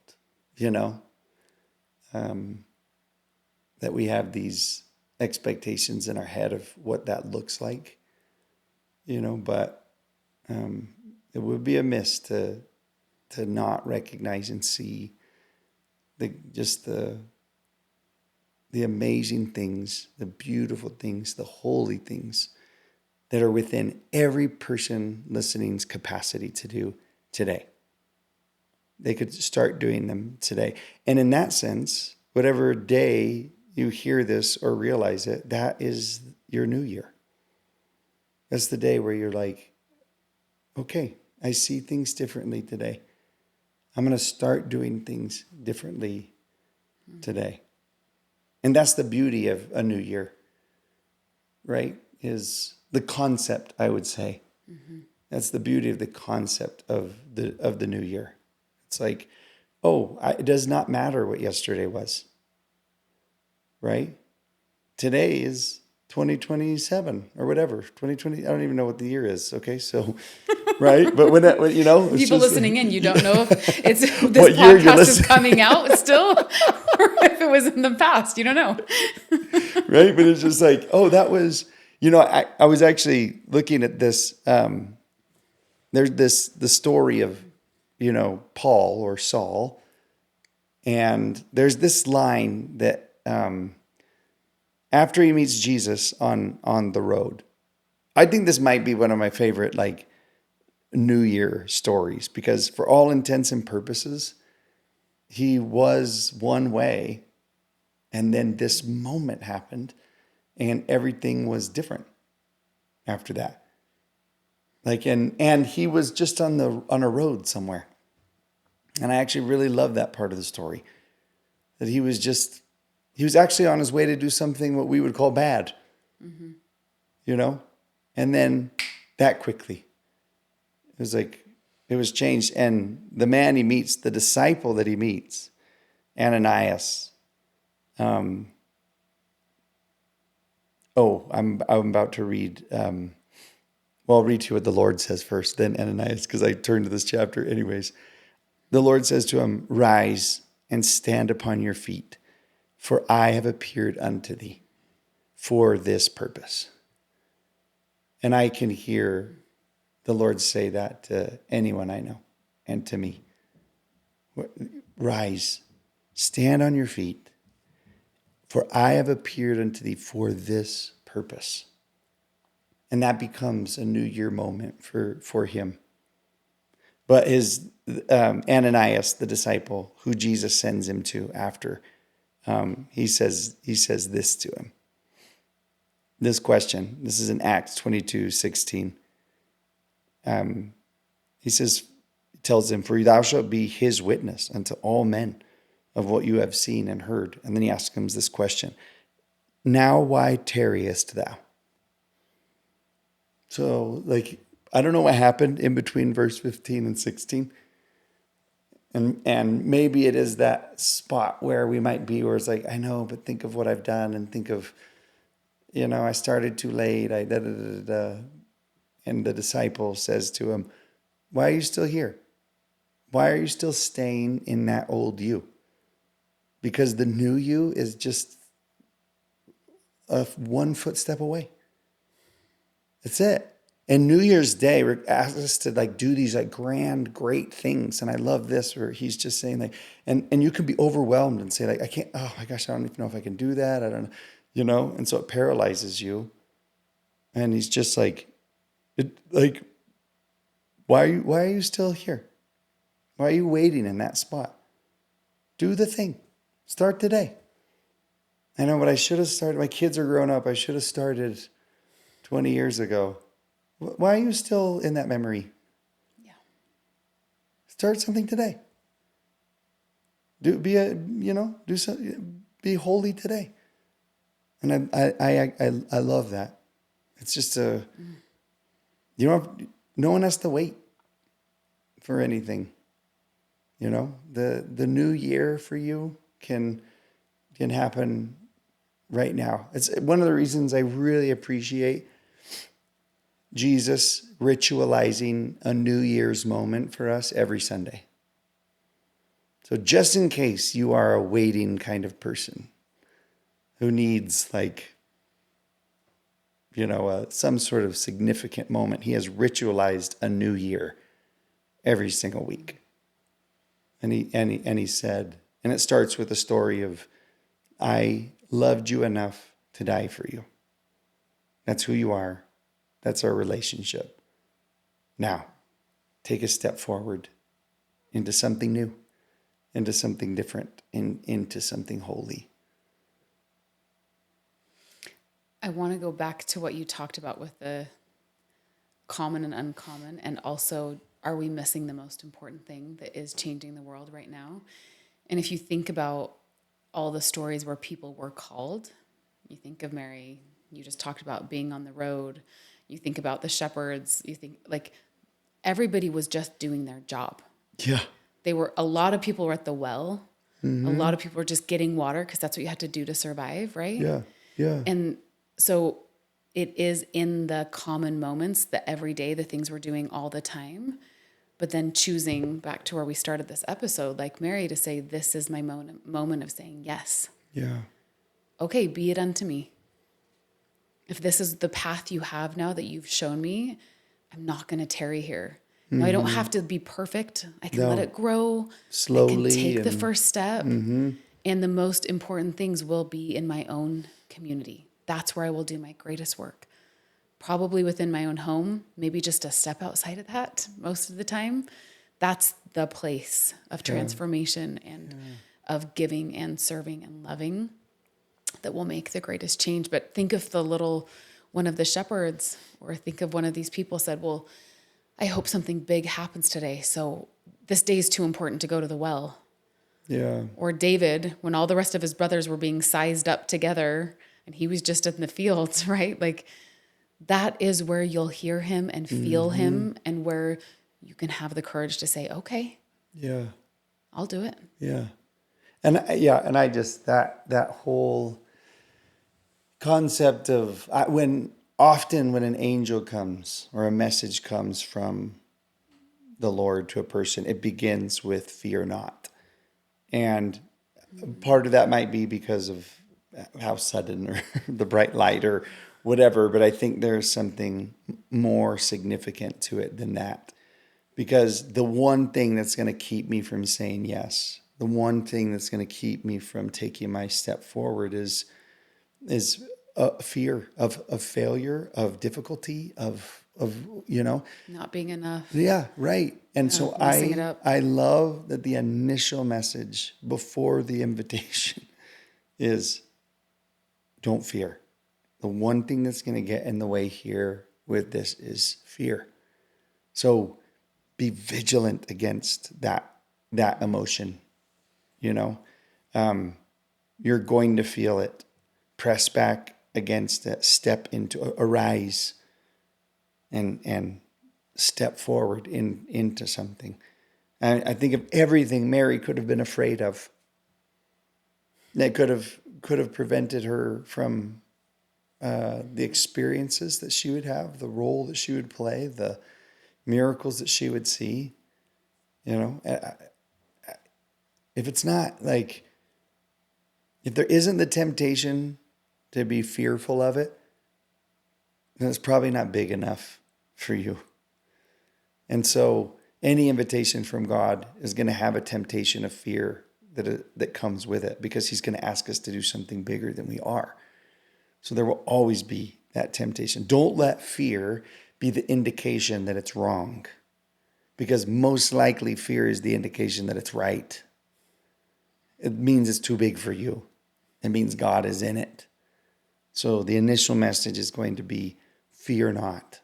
that we have these expectations in our head of what that looks like, but it would be a miss to not recognize and see the amazing things, the beautiful things, the holy things that are within every person listening's capacity to do today. They could start doing them today. And in that sense, whatever day you hear this or realize it, that is your new year. That's the day where you're like, okay, I see things differently today. I'm going to start doing things differently today. And that's the beauty of a new year, right? Is the concept, I would say. Mm-hmm. That's the beauty of the concept of the new year. It's like, it does not matter what yesterday was, right? Today is 2027 or whatever, 2020. I don't even know what the year is. Okay, so, right? But when people listening in, you don't know if it's this what year you're podcast is listening. coming out still, or if it was in the past. You don't know, right? But it's just like, that was. I was actually looking at this. There's the story of, Paul or Saul, and there's this line that after he meets Jesus on the road, I think this might be one of my favorite New Year stories, because for all intents and purposes, he was one way, and then this moment happened, and everything was different after that. And he was just on a road somewhere. And I actually really love that part of the story. That he was actually on his way to do something what we would call bad. Mm-hmm. And then that quickly. It was changed. And the man he meets, the disciple that he meets, Ananias. I'm about to read. I'll read to you what the Lord says first, then Ananias, because I turned to this chapter anyways. The Lord says to him, "Rise and stand upon your feet, for I have appeared unto thee for this purpose." And I can hear the Lord say that to anyone I know and to me. Rise, stand on your feet, for I have appeared unto thee for this purpose. And that becomes a new year moment for him. But his Ananias, the disciple who Jesus sends him to after, he says this to him. This question, this is in Acts 22:16. He tells him, "For thou shalt be his witness unto all men of what you have seen and heard." And then he asks him this question, "Now why tarriest thou?" So, I don't know what happened in between verse 15 and 16. And maybe it is that spot where we might be, where it's like, I know, but think of what I've done, and think of, I started too late. I da da da da. And the disciple says to him, "Why are you still here? Why are you still staying in that old you? Because the new you is just a 1 footstep away. That's it." And New Year's Day, we're asked us to do these grand, great things. And I love this, where he's just saying and you can be overwhelmed and say I can't, oh my gosh, I don't even know if I can do that. I don't know, and so it paralyzes you. And he's just why are you still here? Why are you waiting in that spot? Do the thing. Start today. I know, but I should have started. My kids are grown up. I should have started 20 years ago. Why are you still in that memory? Yeah. Start something today. Be holy today. And I love that. It's just no one has to wait for anything. The new year for you can happen right now. It's one of the reasons I really appreciate Jesus ritualizing a New Year's moment for us every Sunday. So just in case you are a waiting kind of person who needs some sort of significant moment, he has ritualized a new year every single week. And he said, and it starts with a story of, "I loved you enough to die for you. That's who you are. That's our relationship. Now, take a step forward into something new, into something different, into something holy." I want to go back to what you talked about with the common and uncommon, and also, are we missing the most important thing that is changing the world right now? And if you think about all the stories where people were called, you think of Mary, you just talked about being on the road, you think about the shepherds, you think everybody was just doing their job. Yeah. A lot of people were at the well. Mm-hmm. A lot of people were just getting water because that's what you had to do to survive, right? Yeah. Yeah. And so it is in the common moments, the everyday, the things we're doing all the time, but then choosing, back to where we started this episode, like Mary, to say, this is my moment of saying yes. Yeah. Okay, be it unto me. If this is the path you have now that you've shown me, I'm not going to tarry here. Mm-hmm. Now, I don't have to be perfect. I can let it grow slowly. I can take the first step. Mm-hmm. And the most important things will be in my own community. That's where I will do my greatest work. Probably within my own home, maybe just a step outside of that most of the time. That's the place of transformation and of giving and serving and loving that will make the greatest change. But think of the little one of the shepherds, or think of one of these people said, well, I hope something big happens today. So this day is too important to go to the well. Yeah. Or David, when all the rest of his brothers were being sized up together and he was just in the fields, right? That is where you'll hear him and feel him, and where you can have the courage to say, okay, yeah, I'll do it. Yeah. And I just, that whole concept of when an angel comes or a message comes from the Lord to a person, it begins with "fear not." And part of that might be because of how sudden, or the bright light, or whatever, but I think there's something more significant to it than that. Because the one thing that's going to keep me from saying yes, the one thing that's going to keep me from taking my step forward is a fear of failure, of difficulty, of of Not being enough. yeah, right. And Yeah, so messing it up. I love that the initial message before the invitation is don't fear. The one thing that's going to get in the way here with this is fear. So be vigilant against that emotion, you know. You're going to feel it. Press back against it. Step into, arise, and step forward into something. I think of everything Mary could have been afraid of that could have prevented her from the experiences that she would have, the role that she would play, the miracles that she would see. If it's not like, if there isn't the temptation to be fearful of it, then it's probably not big enough for you. And so any invitation from God is going to have a temptation of fear that comes with it, because he's going to ask us to do something bigger than we are. So there will always be that temptation. Don't let fear be the indication that it's wrong, because most likely fear is the indication that it's right. It means it's too big for you. It means God is in it. So the initial message is going to be fear not.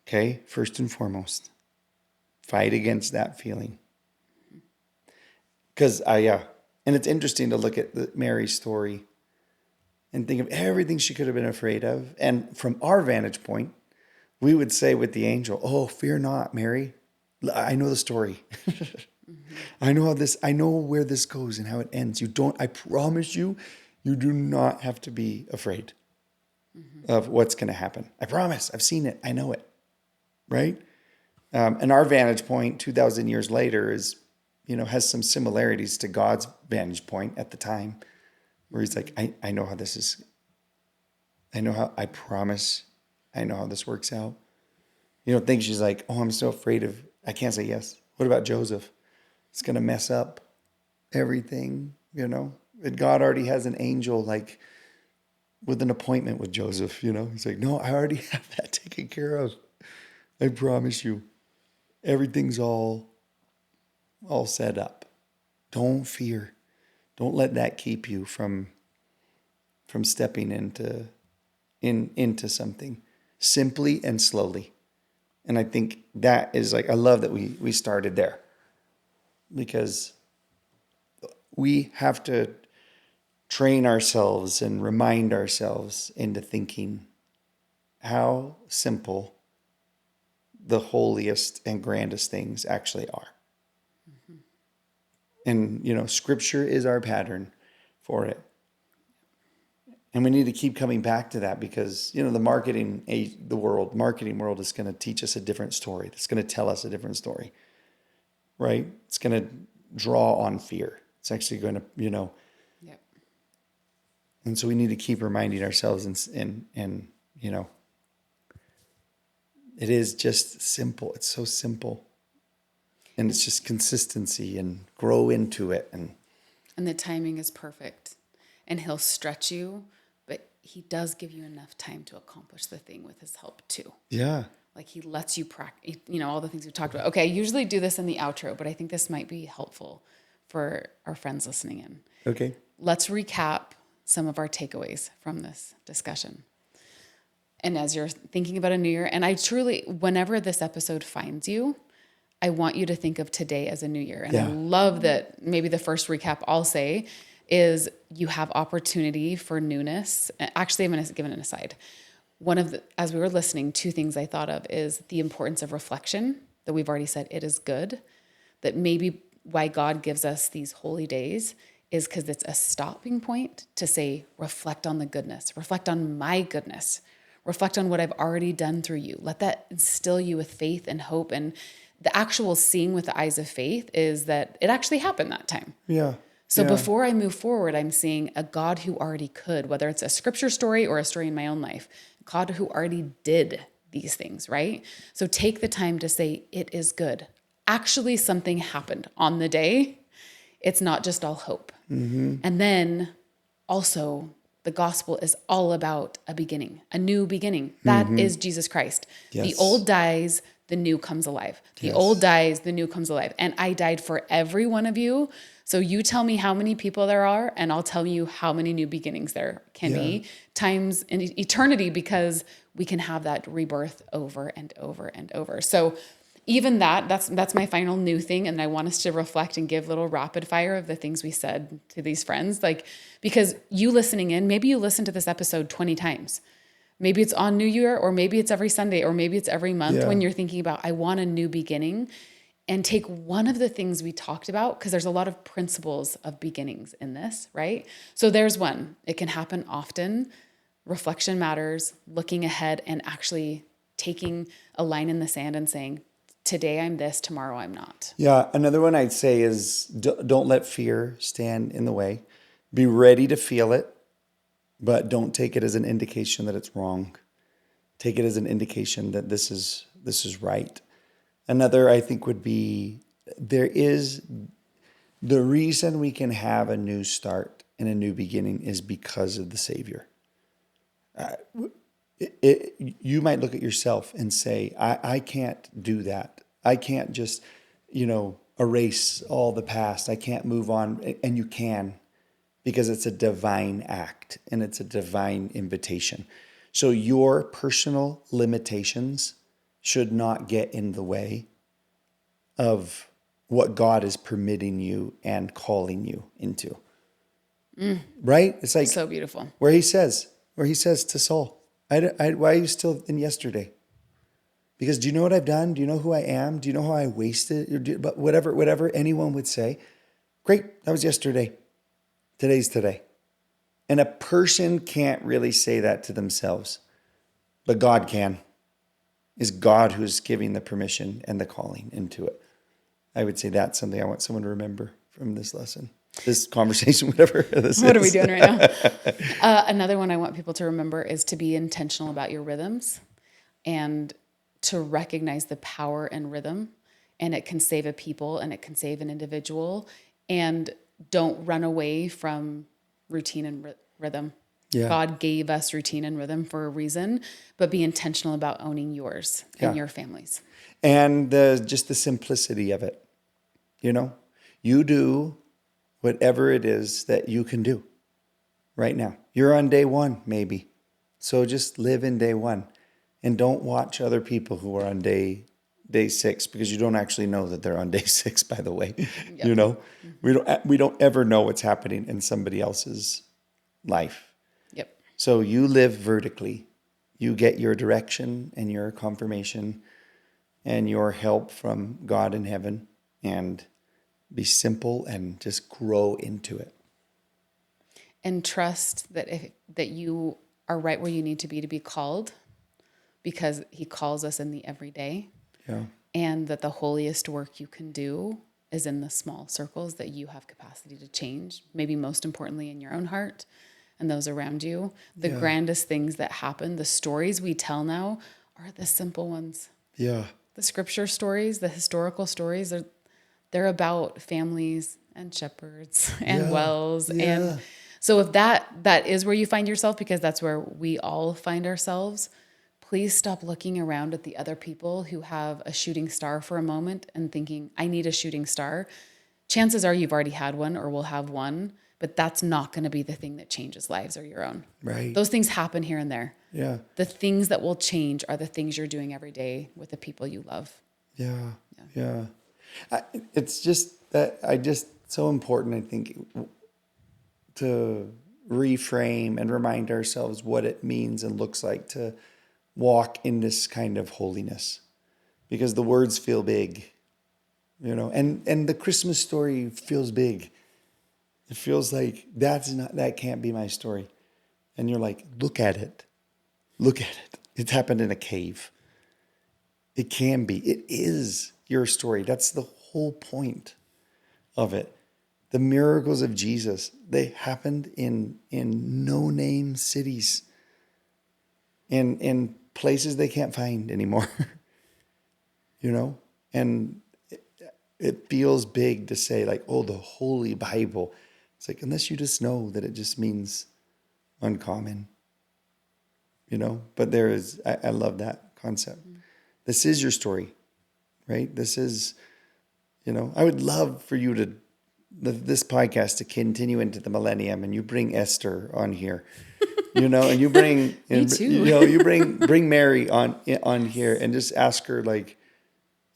Okay? First and foremost, fight against that feeling. Because and it's interesting to look at Mary's story and think of everything she could have been afraid of. And from our vantage point, we would say with the angel, oh, fear not, Mary. I know the story. I know where this goes and how it ends. I promise you, you do not have to be afraid of what's going to happen. I promise. I've seen it. I know it. Right? And our vantage point 2,000 years later has some similarities to God's vantage point at the time, where he's like, I know how this is. I promise, I know how this works out. You don't think she's like, oh, I'm so afraid I can't say yes. What about Joseph? It's going to mess up everything, And God already has an angel, like, with an appointment with Joseph, He's like, no, I already have that taken care of. I promise you, everything's all set up. Don't fear. Don't let that keep you from stepping into something simply and slowly. And I think that is I love that we started there, because we have to train ourselves and remind ourselves into thinking how simple the holiest and grandest things actually are. And, scripture is our pattern for it. And we need to keep coming back to that, because, the marketing world is going to teach us a different story. It's going to tell us a different story, right? It's going to draw on fear. It's actually going to, Yep. And so we need to keep reminding ourselves and it is just simple. It's so simple. And it's just consistency and grow into it. And the timing is perfect. And he'll stretch you, but he does give you enough time to accomplish the thing with his help too. Yeah. Like he lets you practice, all the things we've talked about. Okay, I usually do this in the outro, but I think this might be helpful for our friends listening in. Okay. Let's recap some of our takeaways from this discussion. And as you're thinking about a new year, and I truly, whenever this episode finds you, I want you to think of today as a new year. And I love that maybe the first recap I'll say is you have opportunity for newness. Actually, I'm going to give it an aside. As we were listening, two things I thought of is the importance of reflection, that we've already said it is good, that maybe why God gives us these holy days is because it's a stopping point to say, reflect on the goodness, reflect on my goodness, reflect on what I've already done through you. Let that instill you with faith and hope. And the actual seeing with the eyes of faith is that it actually happened that time. Yeah. So before I move forward, I'm seeing a God who already could, whether it's a scripture story or a story in my own life, God who already did these things, right? So take the time to say, it is good. Actually, something happened on the day. It's not just all hope. Mm-hmm. And then also The gospel is all about a beginning, a new beginning. That is Jesus Christ. The Yes. old dies, the new comes alive. The Yes. old dies, the new comes alive. And I died for every one of you. So you tell me how many people there are, and I'll tell you how many new beginnings there can be times in eternity, because we can have that rebirth over and over and over. So even that's my final new thing. And I want us to reflect and give little rapid fire of the things we said to these friends. Like, because you listening in, maybe you listen to this episode 20 times. Maybe it's on New Year, or maybe it's every Sunday, or maybe it's every month when you're thinking about, I want a new beginning. And take one of the things we talked about, because there's a lot of principles of beginnings in this, right? So there's one. It can happen often. Reflection matters, looking ahead and actually taking a line in the sand and saying, today I'm this, tomorrow I'm not. Yeah. Another one I'd say is don't let fear stand in the way. Be ready to feel it, but don't take it as an indication that it's wrong. Take it as an indication that this is right. Another, I think, would be there is the reason we can have a new start and a new beginning is because of the Savior. You might look at yourself and say, I can't do that. I can't just, erase all the past. I can't move on. And you can, because it's a divine act and it's a divine invitation. So your personal limitations should not get in the way of what God is permitting you and calling you into. Right? It's like So beautiful. where he says to Saul, why are you still in yesterday? Because do you know what I've done? Do you know who I am? Do you know how I wasted? But whatever anyone would say, great, that was yesterday. Today's today. And a person can't really say that to themselves, but God can. It's God who's giving the permission and the calling into it. I would say that's something I want someone to remember from this lesson, this conversation, whatever this is. What are we doing right now? Another one I want people to remember is to be intentional about your rhythms and to recognize the power in rhythm. And it can save a people and it can save an individual. And don't run away from routine and rhythm. Yeah. God gave us routine and rhythm for a reason, but be intentional about owning yours and your families. And just the simplicity of it. You do whatever it is that you can do right now. You're on day one, maybe. So just live in day one and don't watch other people who are on day 6, because you don't actually know that they're on day 6, by the way. Yep. We don't ever know what's happening in somebody else's life. Yep. So you live vertically. You get your direction and your confirmation and your help from God in heaven, and be simple and just grow into it. And trust that you are right where you need to be called, because he calls us in the everyday. Yeah. And that the holiest work you can do is in the small circles that you have capacity to change, maybe most importantly in your own heart and those around you. The grandest things that happen, the stories we tell now, are the simple ones. Yeah. The scripture stories, the historical stories, they're about families and shepherds and wells. And so if that is where you find yourself, because that's where we all find ourselves, please stop looking around at the other people who have a shooting star for a moment and thinking, I need a shooting star. Chances are you've already had one or will have one, but that's not going to be the thing that changes lives or your own. Right. Those things happen here and there. Yeah. The things that will change are the things you're doing every day with the people you love. Yeah. It's just that so important, I think, to reframe and remind ourselves what it means and looks like to walk in this kind of holiness, because the words feel big, and the Christmas story feels big. It feels like that can't be my story. And you're like, look at it. It's happened in a cave. It can be. It is your story. That's the whole point of it. The miracles of Jesus, they happened in no-name cities, in places they can't find anymore. And it feels big to say, like, oh, the Holy Bible. It's like, unless you just know that it just means uncommon, but there is, I love that concept. This is your story, right? This is, I would love for you to, this podcast to continue into the millennium, and you bring Esther on here, and you bring, Me too. you bring Mary on here and just ask her, like,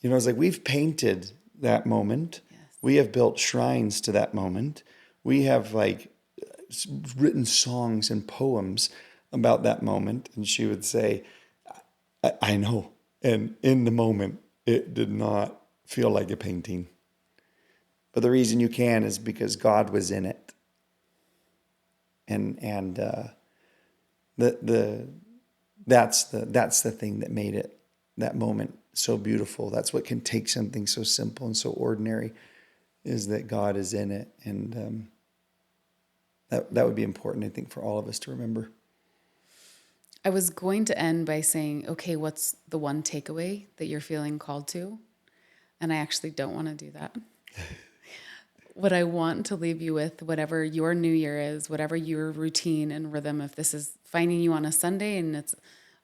it's like we've painted that moment. Yes. We have built shrines to that moment. We have like written songs and poems about that moment. And she would say, I know. And in the moment, it did not feel like a painting. But the reason you can is because God was in it. And that's the thing that made it, that moment, so beautiful. That's what can take something so simple and so ordinary, is that God is in it. And that would be important, I think, for all of us to remember. I was going to end by saying, okay, what's the one takeaway that you're feeling called to? And I actually don't want to do that. What I want to leave you with, whatever your new year is, whatever your routine and rhythm, if this is finding you on a Sunday and it's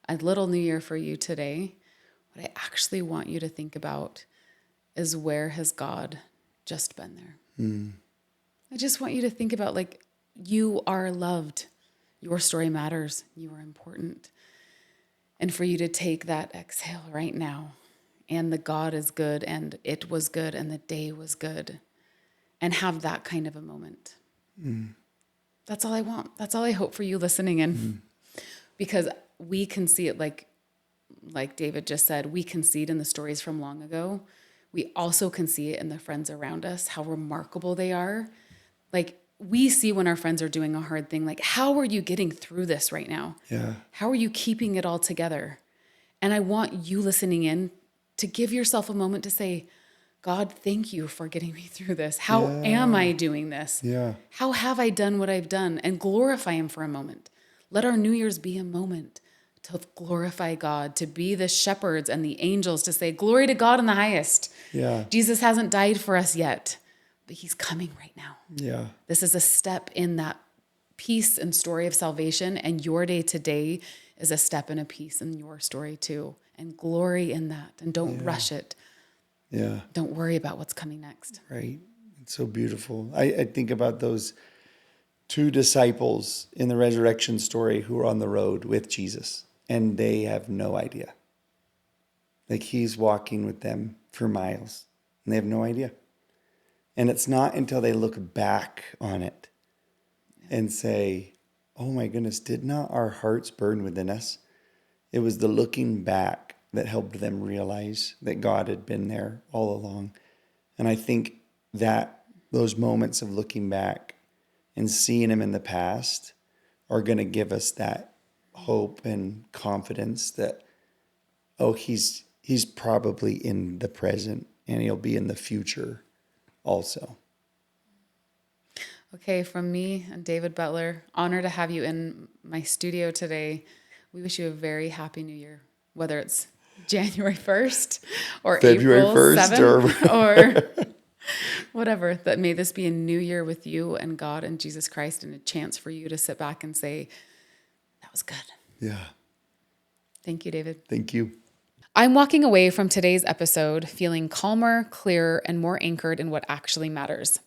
a little new year for you today, what I actually want you to think about is, where has God just been there? I just want you to think about, like, you are loved. Your story matters. You are important. And for you to take that exhale right now, and the God is good, and it was good, and the day was good, and have that kind of a moment. That's all I want. That's all I hope for you listening in. Because we can see it, like David just said, we can see it in the stories from long ago. We also can see it in the friends around us, how remarkable they are. Like, we see when our friends are doing a hard thing, like, how are you getting through this right now? Yeah. How are you keeping it all together? And I want you listening in to give yourself a moment to say, God, thank you for getting me through this. How am I doing this? Yeah. How have I done what I've done? And glorify him for a moment. Let our New Year's be a moment to glorify God, to be the shepherds and the angels, to say, glory to God in the highest. Yeah. Jesus hasn't died for us yet, but he's coming right now. Yeah. This is a step in that piece and story of salvation, and your day today is a step and a piece in your story too. And glory in that, and don't rush it. Yeah. Don't worry about what's coming next. Right. It's so beautiful. I think about those two disciples in the resurrection story who are on the road with Jesus, and they have no idea. Like, he's walking with them for miles, and they have no idea. And it's not until they look back on it and say, oh my goodness, did not our hearts burn within us? It was the looking back that helped them realize that God had been there all along. And I think that those moments of looking back and seeing him in the past are going to give us that hope and confidence that, oh, he's probably in the present, and he'll be in the future also. Okay, from me and David Butler, honor to have you in my studio today. We wish you a very happy new year, whether it's January 1st or February April 1st 7th or whatever. That may this be a new year with you and God and Jesus Christ, and a chance for you to sit back and say, that was good. Yeah. Thank you, David. Thank you. I'm walking away from today's episode feeling calmer, clearer, and more anchored in what actually matters.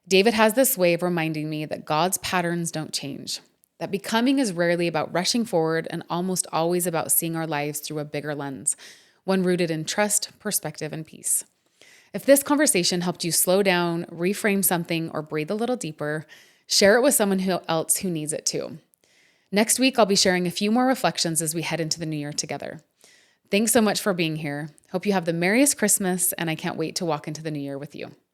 David has this way of reminding me that God's patterns don't change, that becoming is rarely about rushing forward and almost always about seeing our lives through a bigger lens, one rooted in trust, perspective, and peace. If this conversation helped you slow down, reframe something, or breathe a little deeper, share it with someone else who needs it too. Next week, I'll be sharing a few more reflections as we head into the new year together. Thanks so much for being here. Hope you have the merriest Christmas, and I can't wait to walk into the new year with you.